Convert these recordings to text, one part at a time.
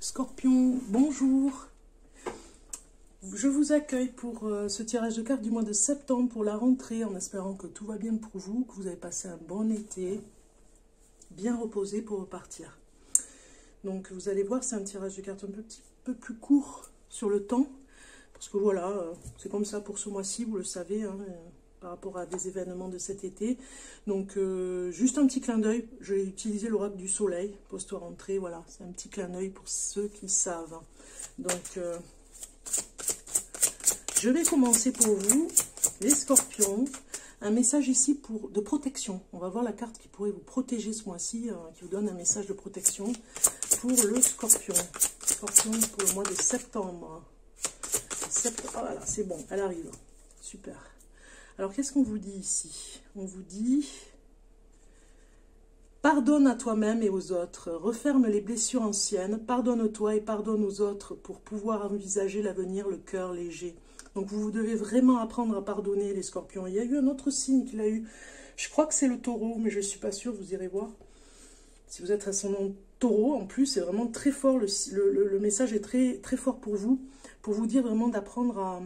Scorpion, bonjour. Je vous accueille pour ce tirage de cartes du mois de septembre pour la rentrée, en espérant que tout va bien pour vous, que vous avez passé un bon été, bien reposé pour repartir. Donc vous allez voir, c'est un tirage de cartes un petit peu plus court sur le temps, parce que voilà, c'est comme ça pour ce mois-ci, vous le savez, hein, par rapport à des événements de cet été. Donc juste un petit clin d'œil, je vais utiliser l'oracle du soleil, post-rentrée, voilà, c'est un petit clin d'œil pour ceux qui savent. Donc je vais commencer pour vous, les scorpions, un message ici de protection. On va voir la carte qui pourrait vous protéger ce mois-ci, qui vous donne un message de protection pour le scorpion. Scorpion pour le mois de septembre. Oh voilà, c'est bon, elle arrive. Super. Alors, qu'est-ce qu'on vous dit ici? On vous dit... Pardonne à toi-même et aux autres, referme les blessures anciennes, pardonne-toi et pardonne aux autres pour pouvoir envisager l'avenir le cœur léger. Donc vous devez vraiment apprendre à pardonner les scorpions. Il y a eu un autre signe qu'il a eu, je crois que c'est le taureau, mais je ne suis pas sûre, vous irez voir. Si vous êtes ascendant taureau, en plus, c'est vraiment très fort, le message est très fort pour vous dire vraiment d'apprendre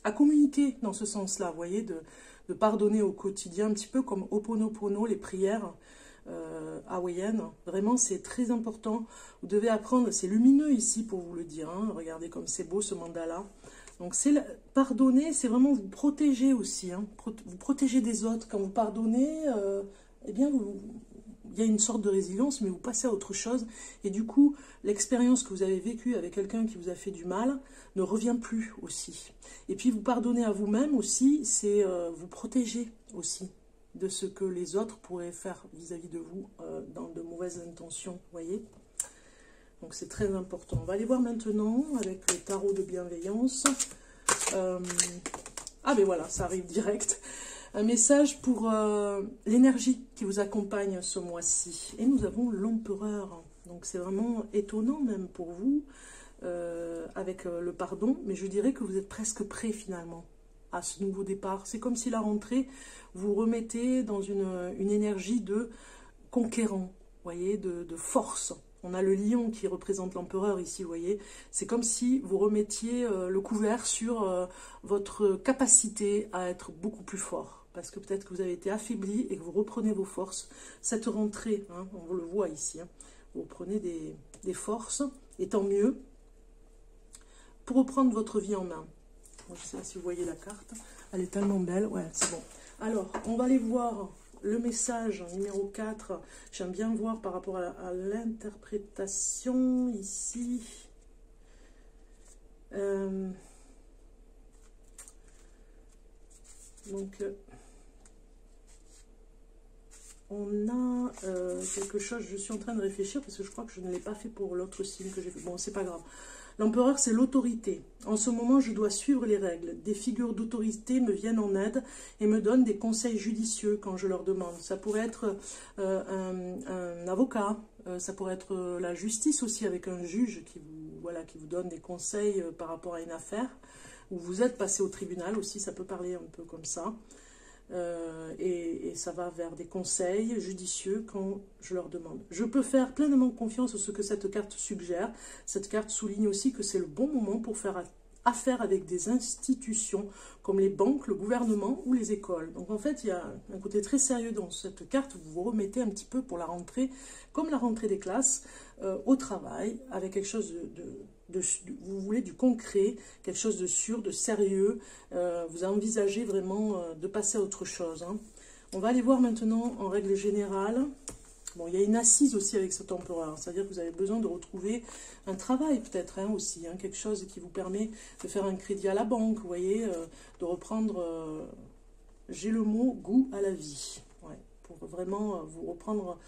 à communiquer dans ce sens-là, vous voyez, de pardonner au quotidien, un petit peu comme Ho'oponopono, les prières hawaïennes. Vraiment, c'est très important. Vous devez apprendre, c'est lumineux ici pour vous le dire. Hein. Regardez comme c'est beau ce mandala. Donc, pardonner, c'est vraiment vous protéger aussi. Hein. Vous protéger des autres. Quand vous pardonnez, eh bien, il y a une sorte de résilience, mais vous passez à autre chose. Et du coup, l'expérience que vous avez vécue avec quelqu'un qui vous a fait du mal ne revient plus aussi. Et puis, vous pardonnez à vous-même aussi, c'est vous protéger aussi de ce que les autres pourraient faire vis-à-vis de vous dans de mauvaises intentions, vous voyez. Donc, c'est très important. On va aller voir maintenant avec le tarot de bienveillance. Ah, mais voilà, ça arrive direct. Un message pour l'énergie qui vous accompagne ce mois-ci. Et nous avons l'empereur. Donc c'est vraiment étonnant même pour vous, avec le pardon. Mais je dirais que vous êtes presque prêt finalement à ce nouveau départ. C'est comme si la rentrée vous remettez dans une énergie de conquérant, vous voyez, de force. On a le lion qui représente l'empereur ici, vous voyez. C'est comme si vous remettiez le couvert sur votre capacité à être beaucoup plus fort. Parce que peut-être que vous avez été affaibli et que vous reprenez vos forces. Cette rentrée, hein, on le voit ici, hein, vous reprenez des forces, et tant mieux, pour reprendre votre vie en main. Bon, je ne sais pas si vous voyez la carte, elle est tellement belle, ouais, c'est bon. Alors, on va aller voir le message numéro 4, j'aime bien voir par rapport à l'interprétation ici. Donc, on a quelque chose, je suis en train de réfléchir parce que je crois que je ne l'ai pas fait pour l'autre signe que j'ai fait. Bon, c'est pas grave. L'empereur, c'est l'autorité. En ce moment, je dois suivre les règles. Des figures d'autorité me viennent en aide et me donnent des conseils judicieux quand je leur demande. Ça pourrait être un avocat, ça pourrait être la justice aussi avec un juge qui vous donne des conseils par rapport à une affaire. Ou vous êtes passé au tribunal aussi, ça peut parler un peu comme ça. Et ça va vers des conseils judicieux quand je leur demande. Je peux faire pleinement confiance à ce que cette carte suggère. Cette carte souligne aussi que c'est le bon moment pour faire affaire avec des institutions comme les banques, le gouvernement ou les écoles. Donc en fait, il y a un côté très sérieux dans cette carte. Vous vous remettez un petit peu pour la rentrée, comme la rentrée des classes, au travail, avec quelque chose vous voulez du concret, quelque chose de sûr, de sérieux, vous envisagez vraiment de passer à autre chose. Hein. On va aller voir maintenant en règle générale. Bon, il y a une assise aussi avec cet empereur, c'est-à-dire que vous avez besoin de retrouver un travail peut-être hein, aussi, hein, quelque chose qui vous permet de faire un crédit à la banque, vous voyez, de reprendre, j'ai le mot, goût à la vie, ouais, pour vraiment vous reprendre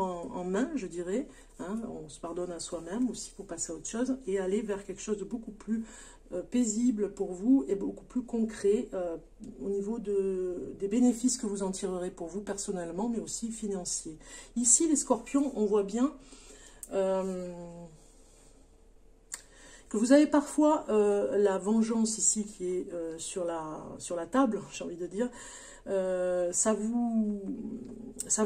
en main, je dirais. Hein, on se pardonne à soi-même aussi pour passer à autre chose et aller vers quelque chose de beaucoup plus paisible pour vous et beaucoup plus concret au niveau des bénéfices que vous en tirerez pour vous personnellement, mais aussi financiers. Ici, les scorpions, on voit bien que vous avez parfois la vengeance ici qui est sur la table, j'ai envie de dire. Ça vous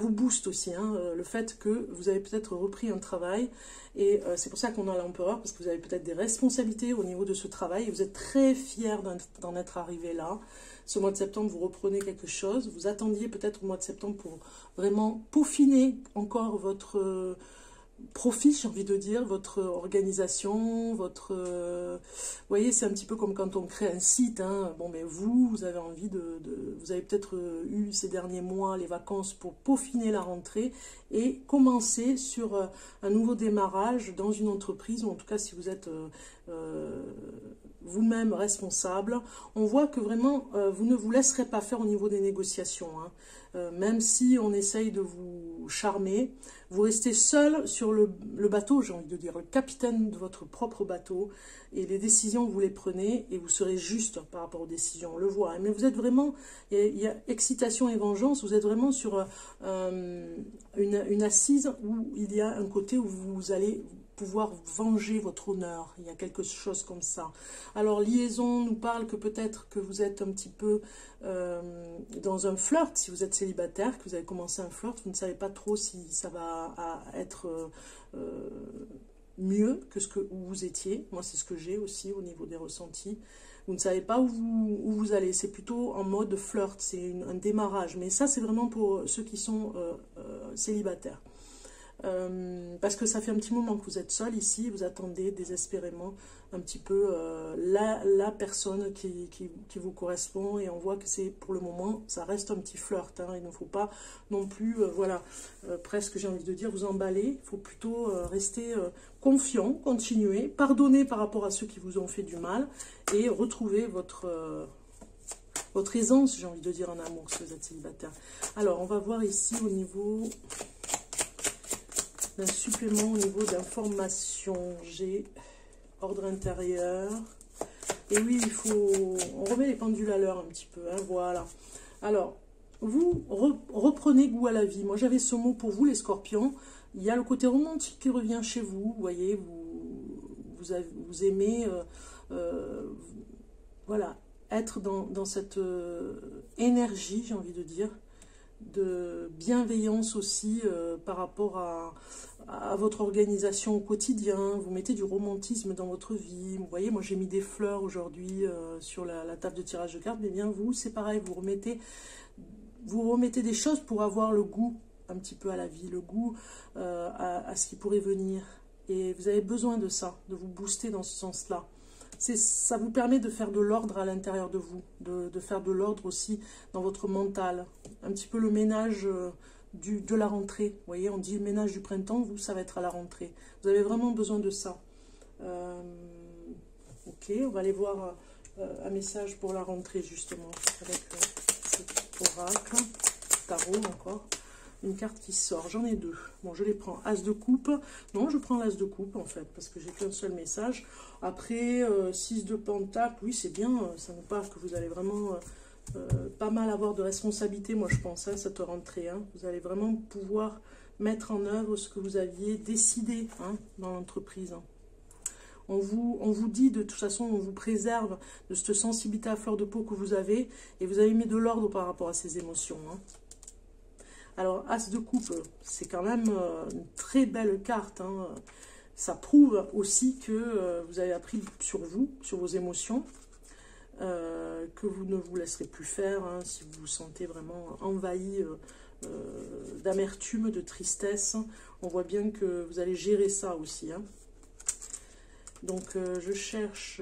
booste aussi, hein, le fait que vous avez peut-être repris un travail, et c'est pour ça qu'on a l'empereur, parce que vous avez peut-être des responsabilités au niveau de ce travail, et vous êtes très fiers d'en être arrivé là. Ce mois de septembre, vous reprenez quelque chose, vous attendiez peut-être au mois de septembre pour vraiment peaufiner encore votre profit, j'ai envie de dire, votre organisation, votre... vous voyez, c'est un petit peu comme quand on crée un site, hein. Bon, mais vous avez envie vous avez peut-être eu ces derniers mois les vacances pour peaufiner la rentrée et commencer sur un nouveau démarrage dans une entreprise, ou en tout cas si vous êtes vous-même responsable. On voit que vraiment, vous ne vous laisserez pas faire au niveau des négociations, hein. Même si on essaye de vous charmer, vous restez seul sur le bateau, j'ai envie de dire, le capitaine de votre propre bateau, et les décisions, vous les prenez, et vous serez juste par rapport aux décisions, on le voit. Mais vous êtes vraiment, il y a excitation et vengeance, vous êtes vraiment sur une assise où il y a un côté où vous allez pouvoir venger votre honneur, il y a quelque chose comme ça. Alors liaison nous parle que peut-être que vous êtes un petit peu dans un flirt, si vous êtes célibataire, que vous avez commencé un flirt, vous ne savez pas trop si ça va être mieux que où vous étiez. Moi c'est ce que j'ai aussi au niveau des ressentis. Vous ne savez pas où vous allez, c'est plutôt en mode flirt, c'est un démarrage, mais ça c'est vraiment pour ceux qui sont célibataires. Parce que ça fait un petit moment que vous êtes seul ici, vous attendez désespérément un petit peu la personne qui vous correspond, et on voit que c'est pour le moment, ça reste un petit flirt, hein. Il ne faut pas non plus, voilà, presque j'ai envie de dire, vous emballer, il faut plutôt rester confiant, continuer, pardonner par rapport à ceux qui vous ont fait du mal, et retrouver votre aisance, j'ai envie de dire, en amour, si vous êtes célibataire. Alors, on va voir ici au niveau... un supplément au niveau d'information. J'ai ordre intérieur. Et oui, il faut... On remet les pendules à l'heure un petit peu. Hein, voilà. Alors, vous reprenez goût à la vie. Moi, j'avais ce mot pour vous, les scorpions. Il y a le côté romantique qui revient chez vous. Vous voyez, vous aimez... voilà, être dans cette énergie, j'ai envie de dire, de bienveillance aussi par rapport à votre organisation au quotidien. Vous mettez du romantisme dans votre vie. Vous voyez, moi j'ai mis des fleurs aujourd'hui sur la table de tirage de cartes, mais bien vous, c'est pareil, vous remettez des choses pour avoir le goût un petit peu à la vie, le goût à ce qui pourrait venir. Et vous avez besoin de ça, de vous booster dans ce sens-là. Ça vous permet de faire de l'ordre à l'intérieur de vous, de faire de l'ordre aussi dans votre mental. Un petit peu le ménage de la rentrée. Vous voyez, on dit le ménage du printemps, vous, ça va être à la rentrée. Vous avez vraiment besoin de ça. Ok, on va aller voir un message pour la rentrée, justement, avec cet oracle, tarot encore. Une carte qui sort, j'en ai deux. Bon, je les prends. As de coupe. Non, je prends l'as de coupe, en fait, parce que j'ai qu'un seul message. Après, 6 de pentacle, oui, c'est bien. Ça nous parle que vous allez vraiment pas mal avoir de responsabilité, moi, je pense, hein, cette rentrée. Hein. Vous allez vraiment pouvoir mettre en œuvre ce que vous aviez décidé, hein, dans l'entreprise. Hein. On vous dit, de toute façon, on vous préserve de cette sensibilité à fleur de peau que vous avez, et vous avez mis de l'ordre par rapport à ces émotions, hein. Alors, As de coupe, c'est quand même une très belle carte, hein. Ça prouve aussi que vous avez appris sur vous, sur vos émotions, que vous ne vous laisserez plus faire, hein, si vous vous sentez vraiment envahi d'amertume, de tristesse. On voit bien que vous allez gérer ça aussi, hein. Donc, je cherche,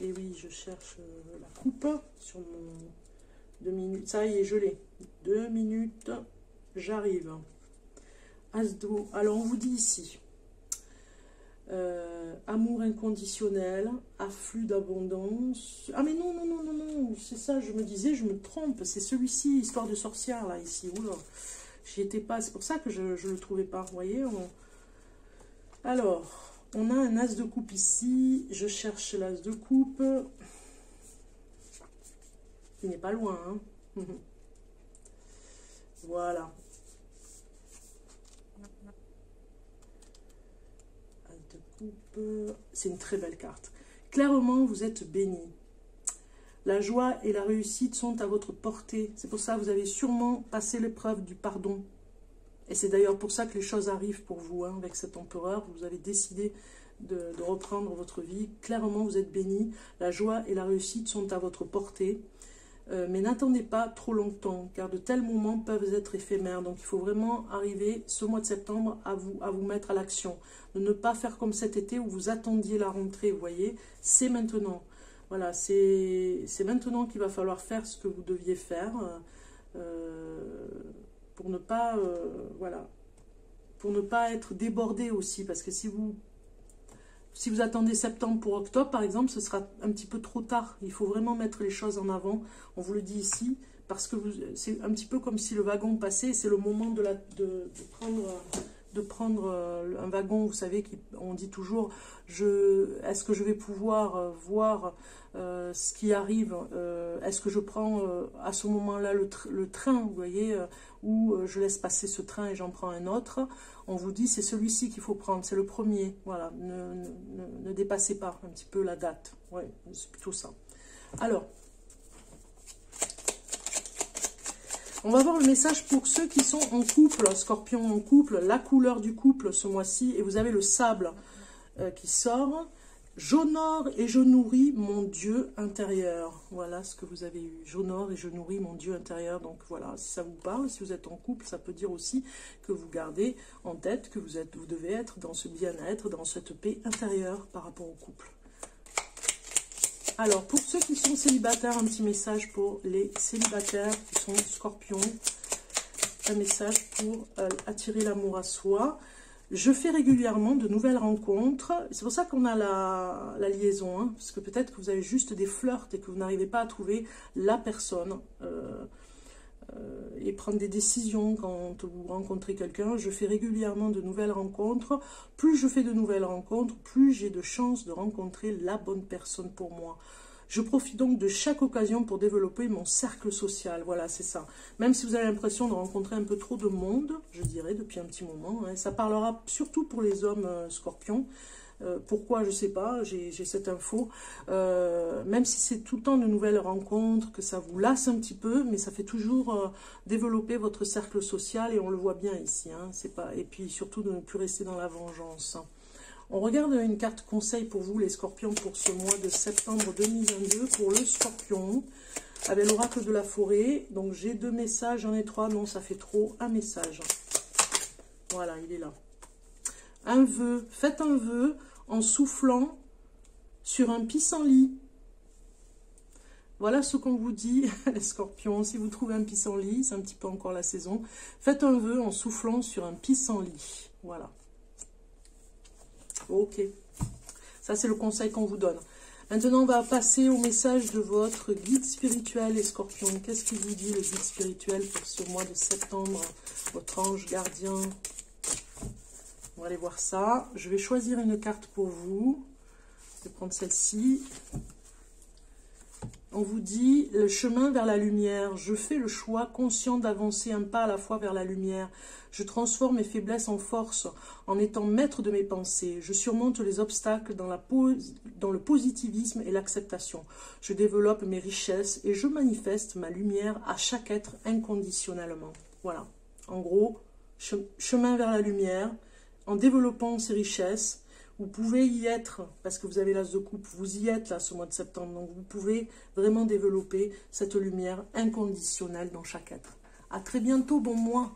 et oui, je cherche la coupe sur mon 2 minutes. Ça y est, je l'ai. 2 minutes, j'arrive. As d'eau. Alors, on vous dit ici, amour inconditionnel, afflux d'abondance. Ah, mais non, non, non, non, non, c'est ça, je me disais, je me trompe. C'est celui-ci, histoire de sorcière, là, ici. Oula, j'y étais pas. C'est pour ça que je ne le trouvais pas, vous voyez. Alors, on a un as de coupe ici. Je cherche l'as de coupe. Il n'est pas loin, hein. Voilà. As de coupe. C'est une très belle carte. Clairement, vous êtes béni. La joie et la réussite sont à votre portée. C'est pour ça que vous avez sûrement passé l'épreuve du pardon. Et c'est d'ailleurs pour ça que les choses arrivent pour vous, hein, avec cet empereur. Vous avez décidé de reprendre votre vie. Clairement, vous êtes béni. La joie et la réussite sont à votre portée. Mais n'attendez pas trop longtemps, car de tels moments peuvent être éphémères. Donc il faut vraiment arriver ce mois de septembre à vous mettre à l'action. De ne pas faire comme cet été où vous attendiez la rentrée, vous voyez. C'est maintenant. Voilà, c'est maintenant qu'il va falloir faire ce que vous deviez faire pour ne pas, voilà, pour ne pas être débordé aussi. Parce que si vous attendez septembre pour octobre, par exemple, ce sera un petit peu trop tard. Il faut vraiment mettre les choses en avant. On vous le dit ici, parce que c'est un petit peu comme si le wagon passait. C'est le moment de prendre un wagon. Vous savez, on dit toujours, est-ce que je vais pouvoir voir ce qui arrive? Est-ce que je prends à ce moment-là le train, vous voyez, ou je laisse passer ce train et j'en prends un autre? On vous dit, c'est celui-ci qu'il faut prendre, c'est le premier. Voilà, ne dépassez pas un petit peu la date. Oui, c'est plutôt ça. Alors, on va voir le message pour ceux qui sont en couple, Scorpion en couple, la couleur du couple ce mois-ci. Et vous avez le sable qui sort. J'honore et je nourris mon Dieu intérieur. Voilà ce que vous avez eu. J'honore et je nourris mon Dieu intérieur. Donc voilà, si ça vous parle, si vous êtes en couple, ça peut dire aussi que vous gardez en tête que vous devez être dans ce bien-être, dans cette paix intérieure par rapport au couple. Alors, pour ceux qui sont célibataires, un petit message pour les célibataires qui sont Scorpions. Un message pour attirer l'amour à soi. Je fais régulièrement de nouvelles rencontres. C'est pour ça qu'on a la liaison. Hein, parce que peut-être que vous avez juste des flirts et que vous n'arrivez pas à trouver la personne. Et prendre des décisions quand vous rencontrez quelqu'un. Je fais régulièrement de nouvelles rencontres. Plus je fais de nouvelles rencontres, plus j'ai de chances de rencontrer la bonne personne pour moi. Je profite donc de chaque occasion pour développer mon cercle social. Voilà, c'est ça. Même si vous avez l'impression de rencontrer un peu trop de monde, je dirais, depuis un petit moment. Hein, ça parlera surtout pour les hommes Scorpions. Pourquoi, je ne sais pas, j'ai cette info. Même si c'est tout le temps de nouvelles rencontres, que ça vous lasse un petit peu, mais ça fait toujours développer votre cercle social, et on le voit bien ici. Hein, et puis surtout de ne plus rester dans la vengeance. On regarde une carte conseil pour vous, les Scorpions, pour ce mois de septembre 2022, pour le Scorpion, avec l'oracle de la forêt. Donc j'ai 2 messages, j'en ai 3, non, ça fait trop, un message. Voilà, il est là. Un vœu, faites un vœu en soufflant sur un pissenlit. Voilà ce qu'on vous dit, les Scorpions. Si vous trouvez un pissenlit, c'est un petit peu encore la saison. Faites un vœu en soufflant sur un pissenlit. Voilà. Ok. Ça, c'est le conseil qu'on vous donne. Maintenant, on va passer au message de votre guide spirituel, les Scorpions. Qu'est-ce qu'il vous dit, le guide spirituel, pour ce mois de septembre? Votre ange gardien. On va aller voir ça. Je vais choisir une carte pour vous. Je vais prendre celle-ci. On vous dit, le chemin vers la lumière. Je fais le choix conscient d'avancer un pas à la fois vers la lumière. Je transforme mes faiblesses en force en étant maître de mes pensées. Je surmonte les obstacles dans le positivisme et l'acceptation. Je développe mes richesses et je manifeste ma lumière à chaque être inconditionnellement. Voilà. En gros, chemin vers la lumière, en développant ces richesses. Vous pouvez y être, parce que vous avez l'as de coupe, vous y êtes là ce mois de septembre. Donc vous pouvez vraiment développer cette lumière inconditionnelle dans chaque être. À très bientôt, bon mois.